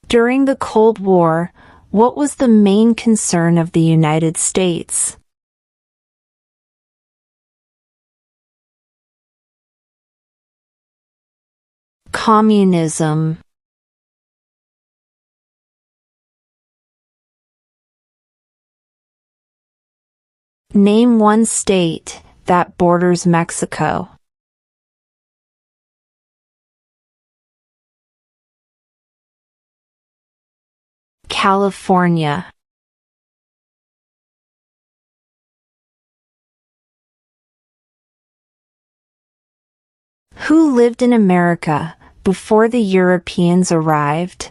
During the Cold War, what was the main concern of the United States? Communism. Name one state that borders Mexico. California. Who lived in America before the Europeans arrived?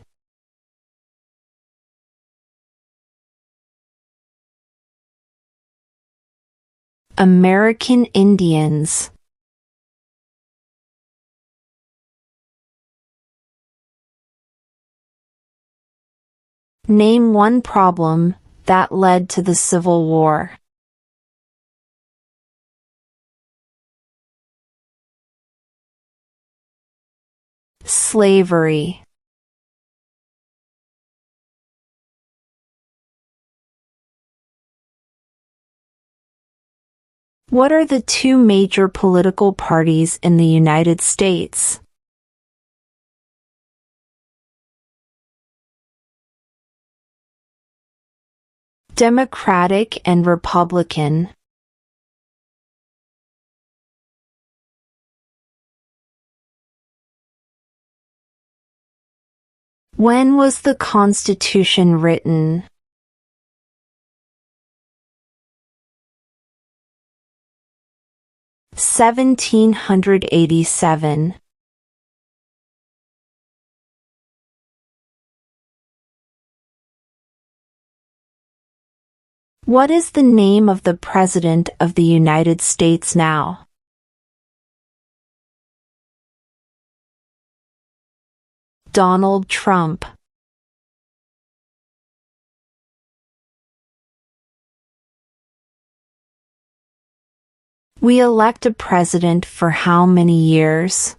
American Indians. Name one problem that led to the Civil War. Slavery. What are the two major political parties in the United States? Democratic and Republican. When was the Constitution written? (1787). What is the name of the President of the United States now? Donald Trump. We elect a president for how many years?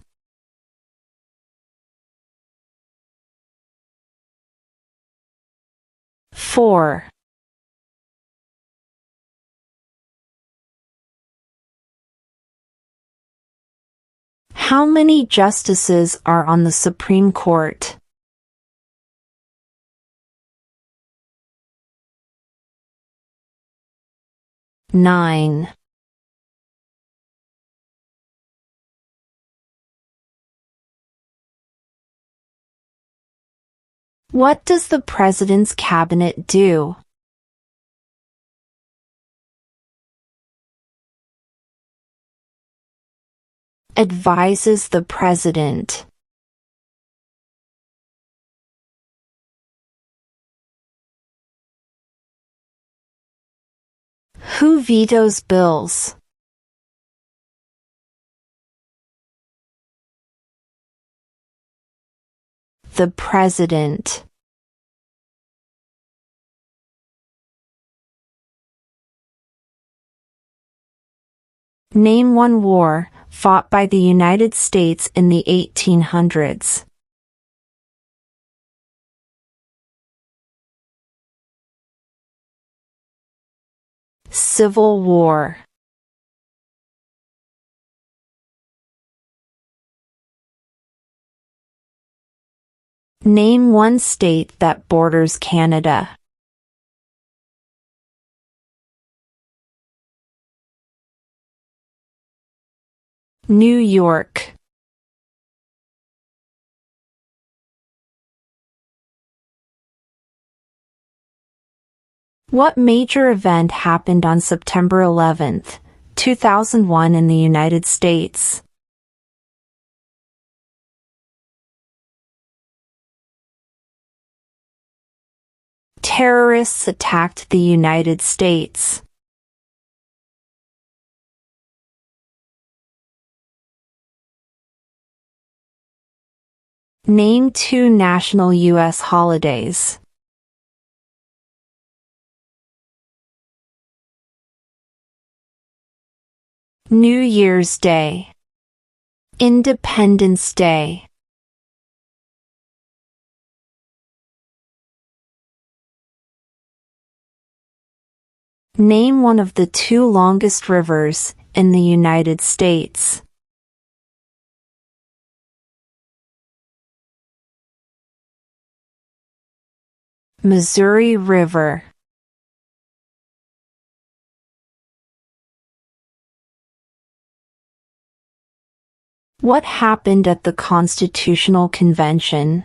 4. How many justices are on the Supreme Court? 9. What does the President's Cabinet do? Advises the President. Who vetoes bills? The President. Name one war fought by the United States in the 1800s. Civil War. Name one state that borders Canada. New York. What major event happened on September 11, 2001 in the United States? Terrorists attacked the United States. Name two national U.S. holidays. New Year's Day. Independence Day. Name one of the two longest rivers in the United States. Missouri River. What happened at the Constitutional Convention?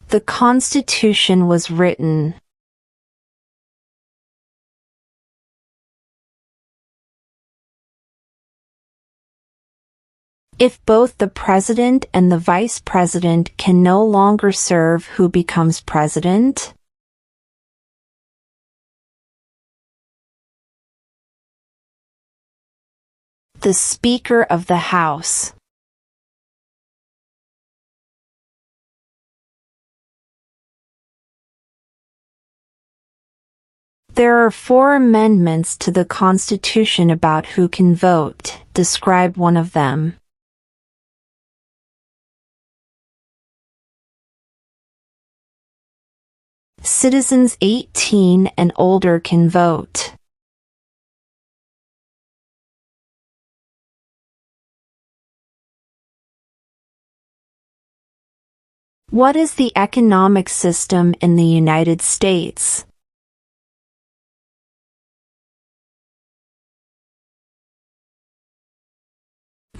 The Constitution was written. If both the president and the vice president can no longer serve, who becomes president? The Speaker of the House. There are 4 amendments to the Constitution about who can vote. Describe one of them. Citizens 18 and older can vote. What is the economic system in the United States?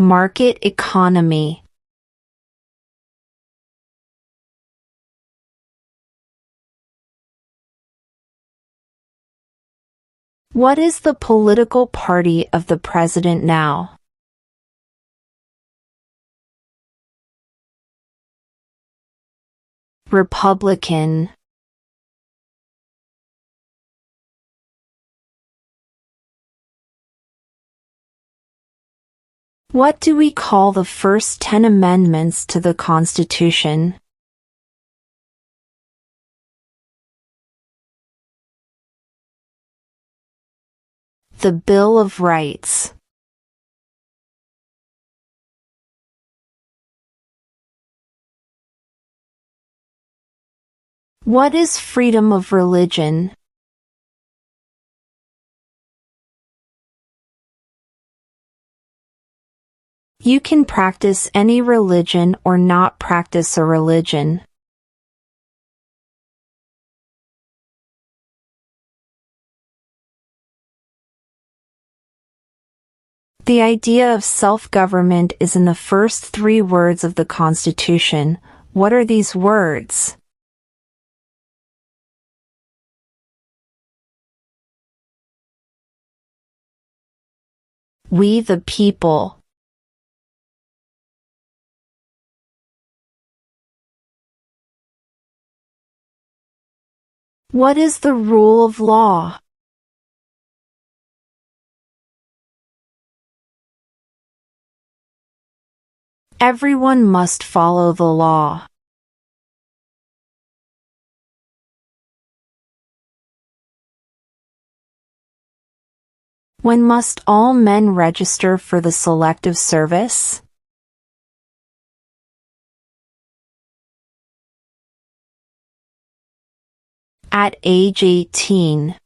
Market economy. What is the political party of the president now? Republican. What do we call the first 10 amendments to the Constitution? The Bill of Rights. What is freedom of religion? You can practice any religion or not practice a religion. The idea of self-government is in the first 3 words of the Constitution. What are these words? We the people. What is the rule of law? Everyone must follow the law. When must all men register for the Selective Service? At age 18.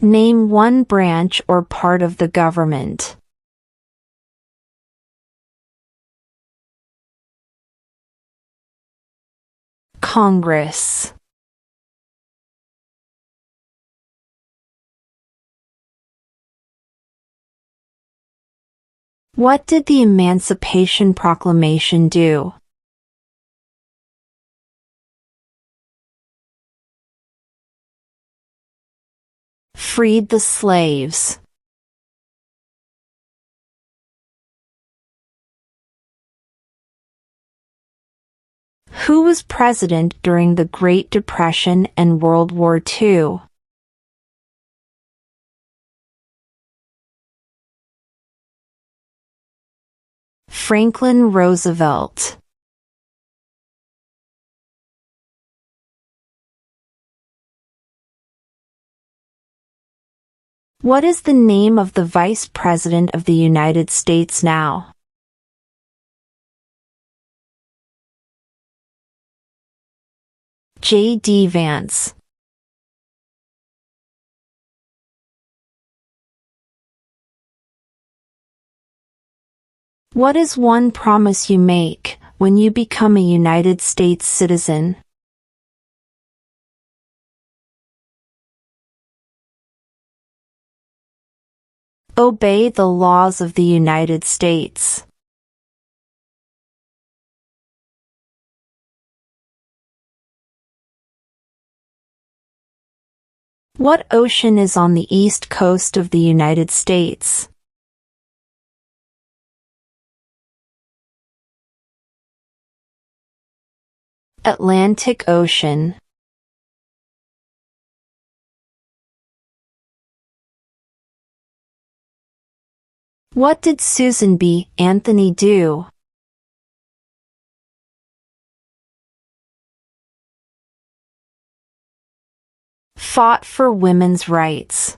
Name one branch or part of the government. Congress. What did the Emancipation Proclamation do? Freed the slaves. Who was president during the Great Depression and World War II? Franklin Roosevelt. What is the name of the Vice President of the United States now? J.D. Vance. What is one promise you make when you become a United States citizen? Obey the laws of the United States. What ocean is on the east coast of the United States? Atlantic Ocean. What did Susan B. Anthony do? Fought for women's rights.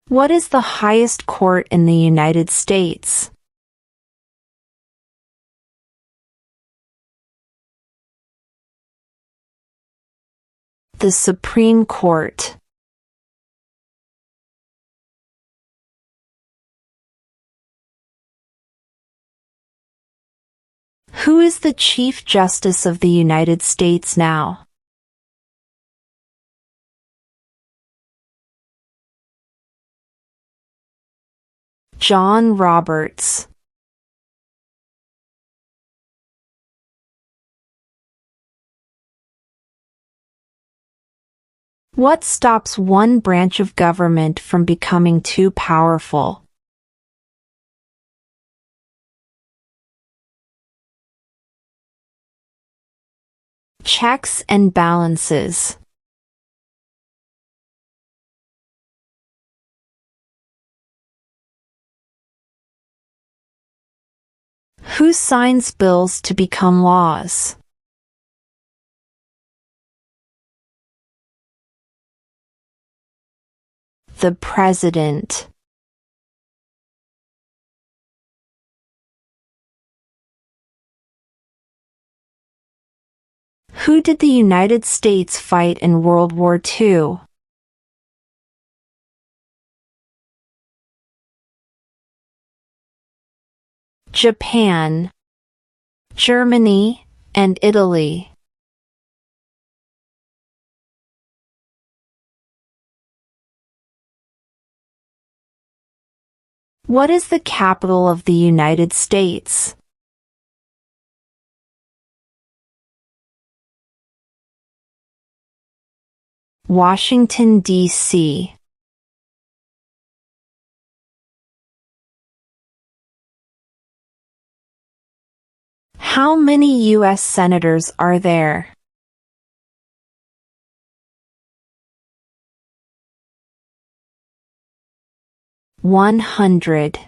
What is the highest court in the United States? The Supreme Court. Who is the Chief Justice of the United States now? John Roberts. What stops one branch of government from becoming too powerful? Checks and balances. Who signs bills to become laws? The President. Who did the United States fight in World War II? Japan, Germany, and Italy. What is the capital of the United States? Washington, D.C. How many U.S. senators are there? 100.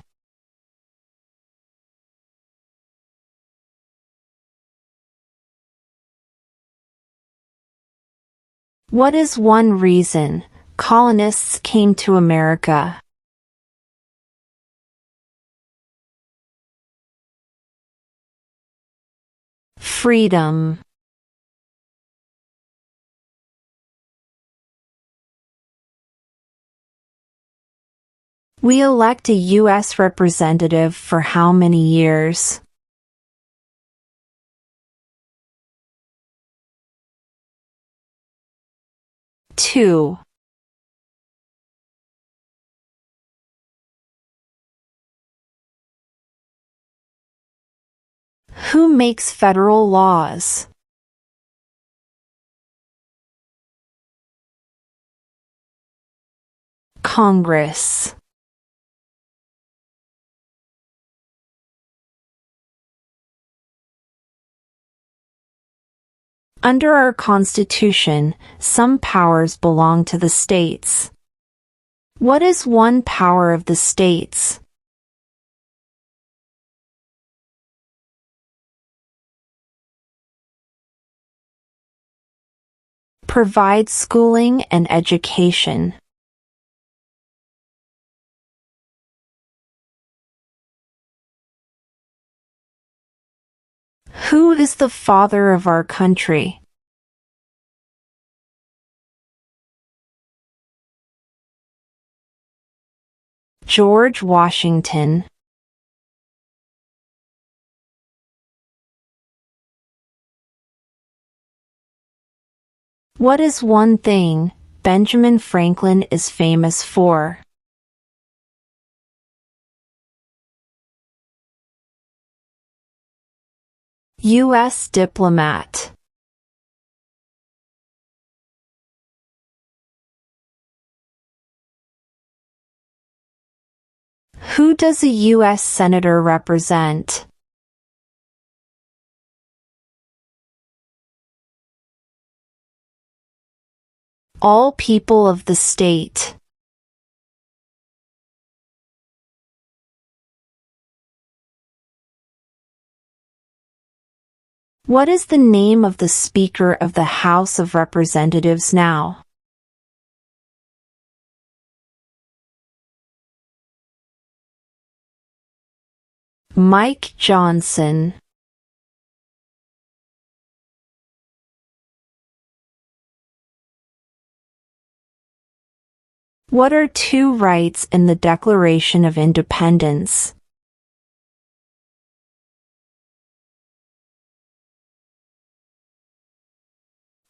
What is one reason colonists came to America? Freedom. We elect a U.S. representative for how many years? 2. Who makes federal laws? Congress. Under our Constitution, some powers belong to the states. What is one power of the states? Provide schooling and education. Who is the father of our country? George Washington. What is one thing Benjamin Franklin is famous for? U.S. diplomat. Who does a U.S. Senator represent? All people of the state. What is the name of the Speaker of the House of Representatives now? Mike Johnson. What are two rights in the Declaration of Independence?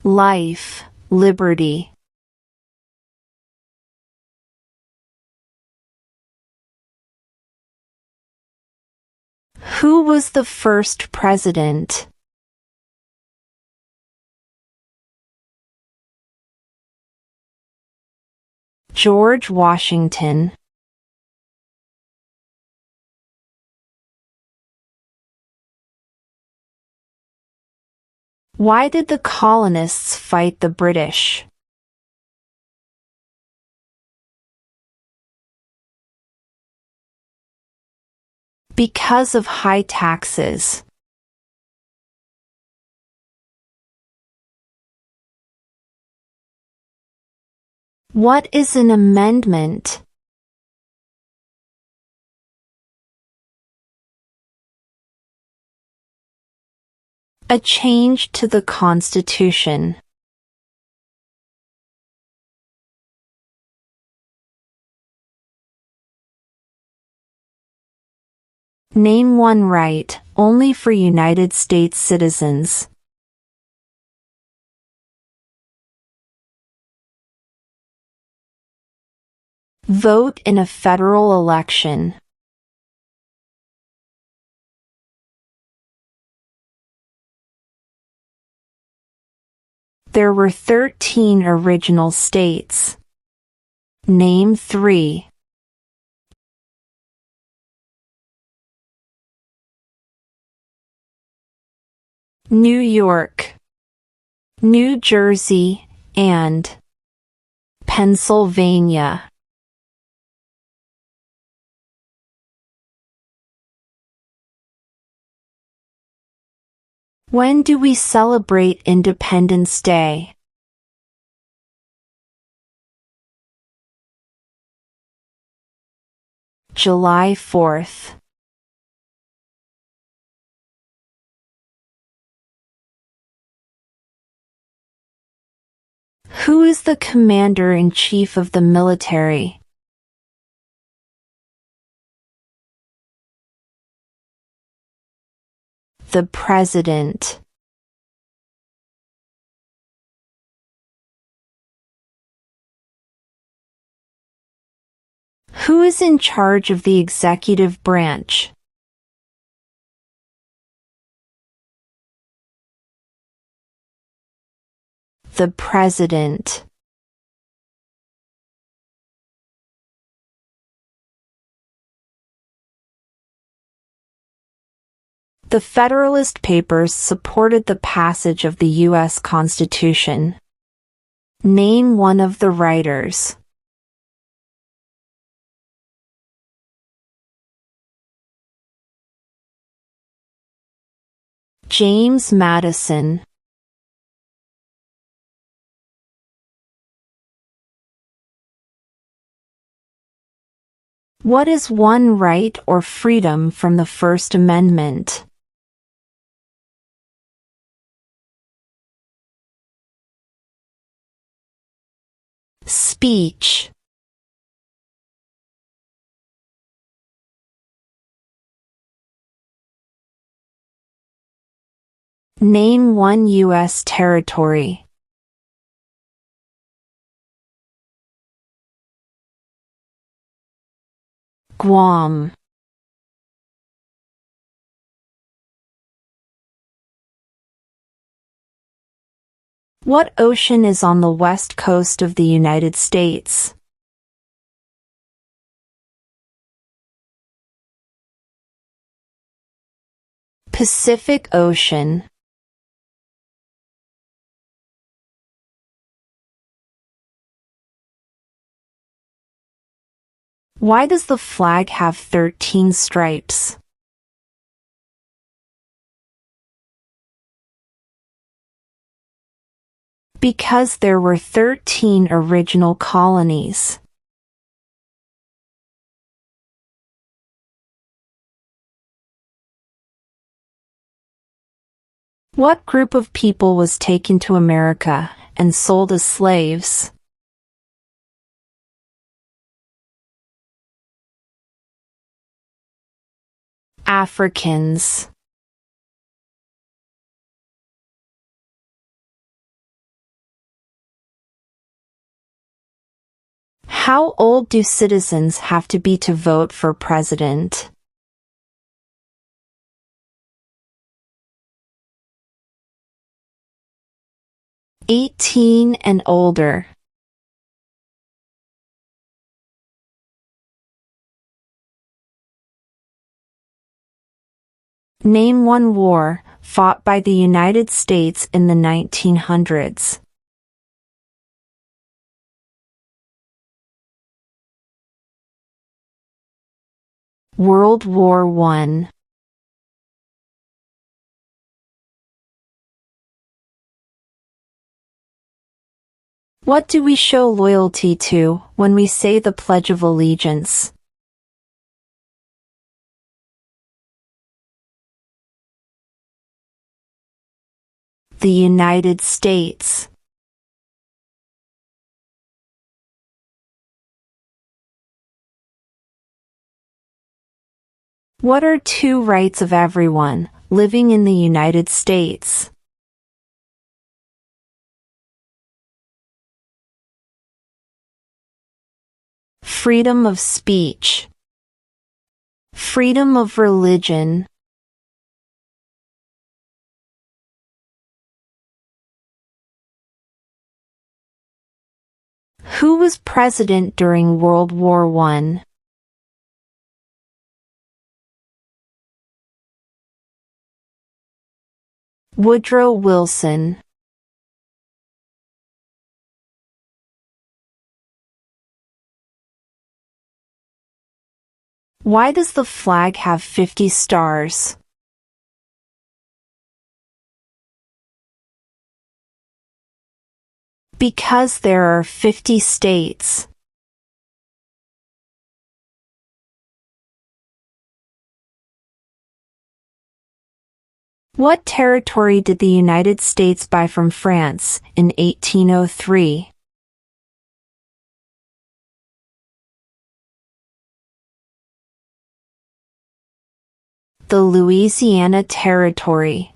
Life, liberty. Who was the first president? George Washington. Why did the colonists fight the British? Because of high taxes. What is an amendment? A change to the Constitution. Name one right, only for United States citizens. Vote in a federal election. There were 13 original states. Name 3. New York, New Jersey, and Pennsylvania. When do we celebrate Independence Day? July 4th. Who is the Commander-in-Chief of the military? The President. Who is in charge of the executive branch? The President. The Federalist Papers supported the passage of the U.S. Constitution. Name one of the writers. James Madison. What is one right or freedom from the First Amendment? Speech. Name one U.S. territory. Guam. What ocean is on the west coast of the United States? Pacific Ocean. Why does the flag have 13 stripes? Because there were 13 original colonies. What group of people was taken to America and sold as slaves? Africans. How old do citizens have to be to vote for president? "18 and older." Name one war fought by the United States in the 1900s. World War I. What do we show loyalty to when we say the Pledge of Allegiance? The United States. What are two rights of everyone living in the United States? Freedom of speech. Freedom of religion. Who was president during World War I? Woodrow Wilson. Why does the flag have 50 stars? Because there are 50 states. What territory did the United States buy from France in 1803? The Louisiana Territory.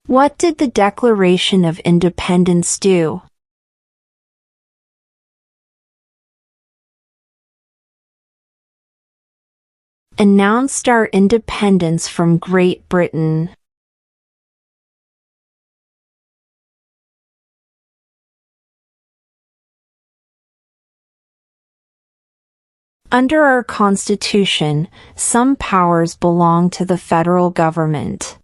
What did the Declaration of Independence do? Announced our independence from Great Britain. Under our Constitution, some powers belong to the federal government.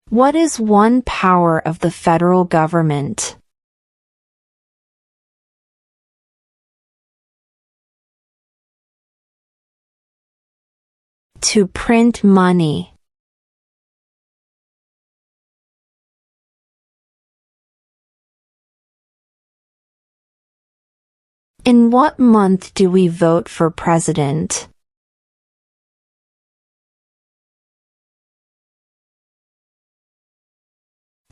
What is one power of the federal government? To print money. In what month do we vote for president?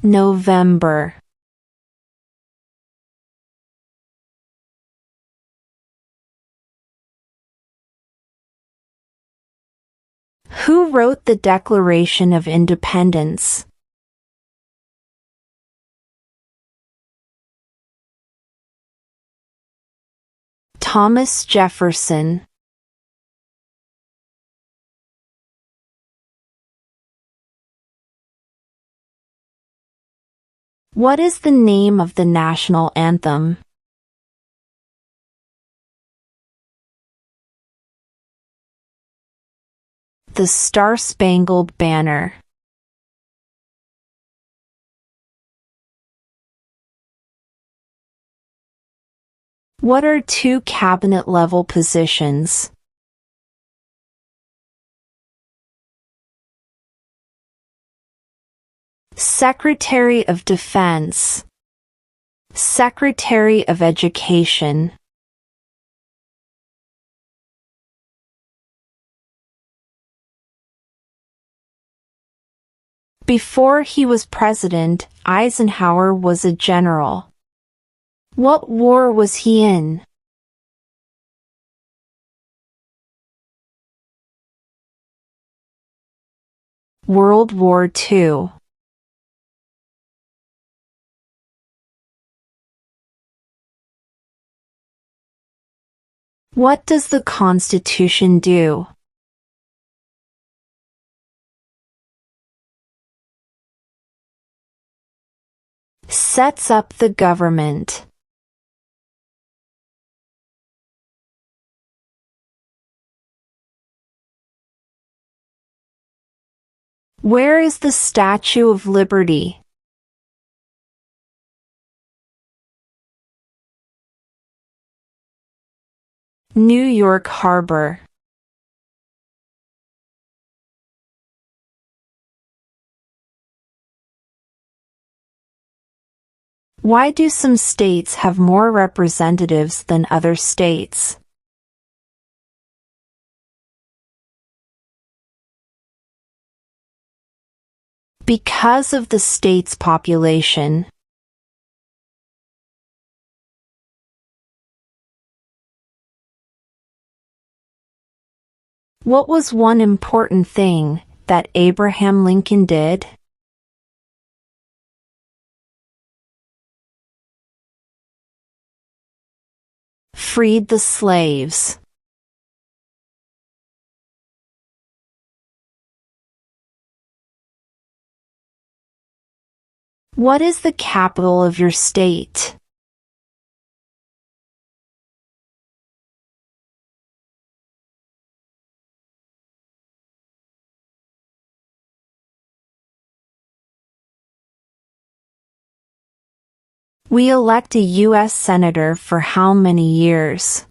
November. Who wrote the Declaration of Independence? Thomas Jefferson. What is the name of the national anthem? The Star-Spangled Banner. What are two cabinet-level positions? Secretary of Defense. Secretary of Education. Before he was president, Eisenhower was a general. What war was he in? World War II. What does the Constitution do? Sets up the government. Where is the Statue of Liberty? New York Harbor. Why do some states have more representatives than other states? Because of the state's population. What was one important thing that Abraham Lincoln did? Freed the slaves. What is the capital of your state? We elect a U.S. Senator for how many years?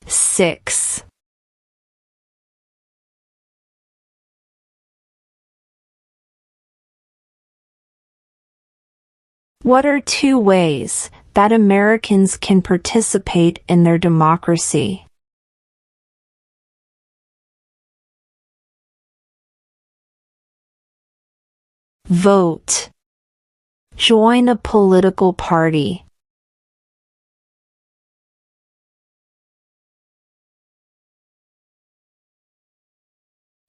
Six. What are two ways that Americans can participate in their democracy? Vote. Join a political party.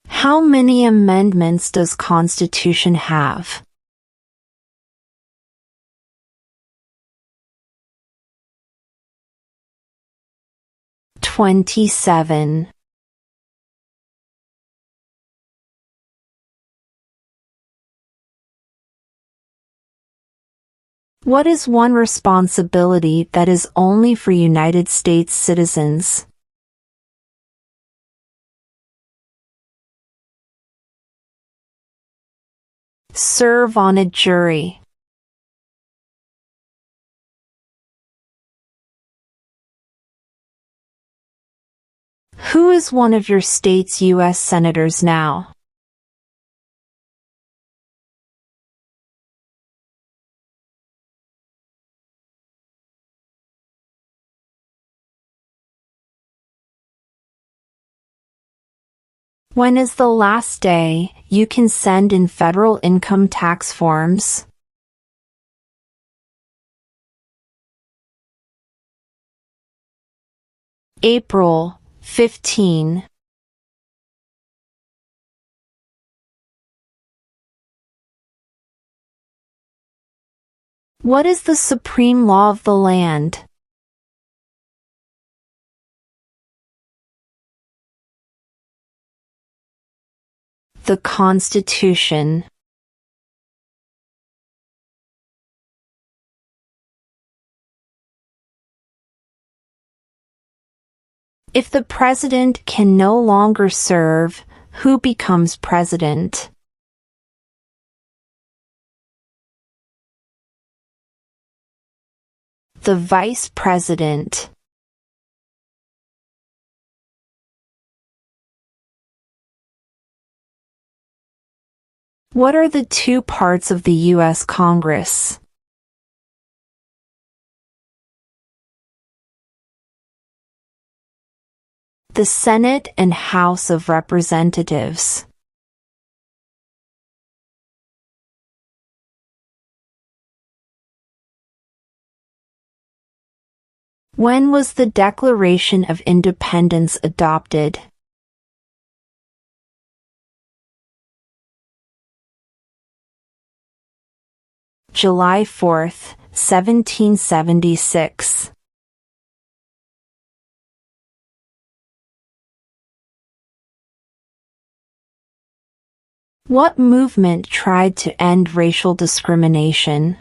How many amendments does Constitution have? 27. What is one responsibility that is only for United States citizens? Serve on a jury. Who is one of your state's U.S. senators now? When is the last day you can send in federal income tax forms? April 15. What is the supreme law of the land? The Constitution. If the president can no longer serve, who becomes president? The vice president. What are the two parts of the U.S. Congress? The Senate and House of Representatives. When was the Declaration of Independence adopted? July 4, 1776. What movement tried to end racial discrimination?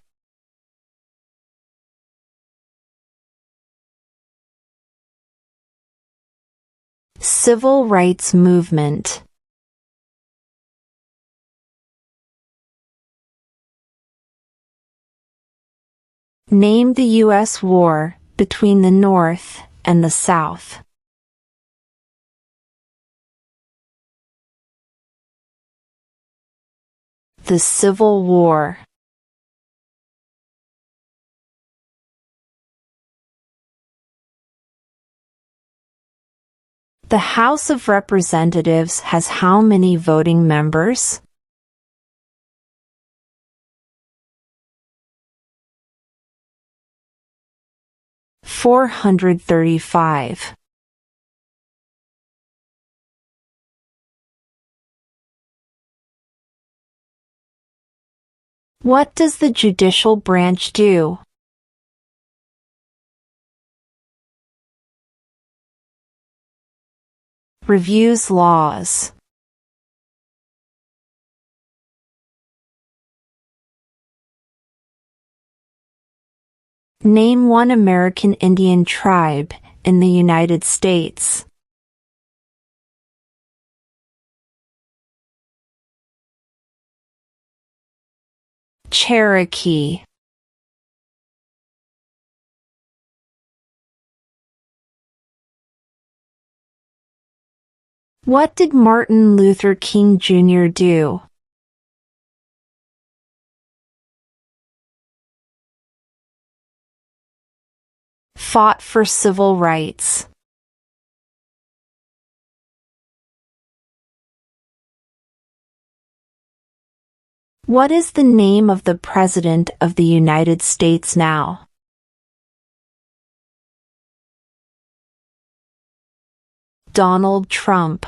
Civil rights movement. Name the U.S. war between the North and the South. The Civil War. The House of Representatives has how many voting members? $435. What does the judicial branch do? Reviews laws. Name one American Indian tribe in the United States. Cherokee. What did Martin Luther King Jr. do? Fought for civil rights. What is the name of the President of the United States now? Donald Trump.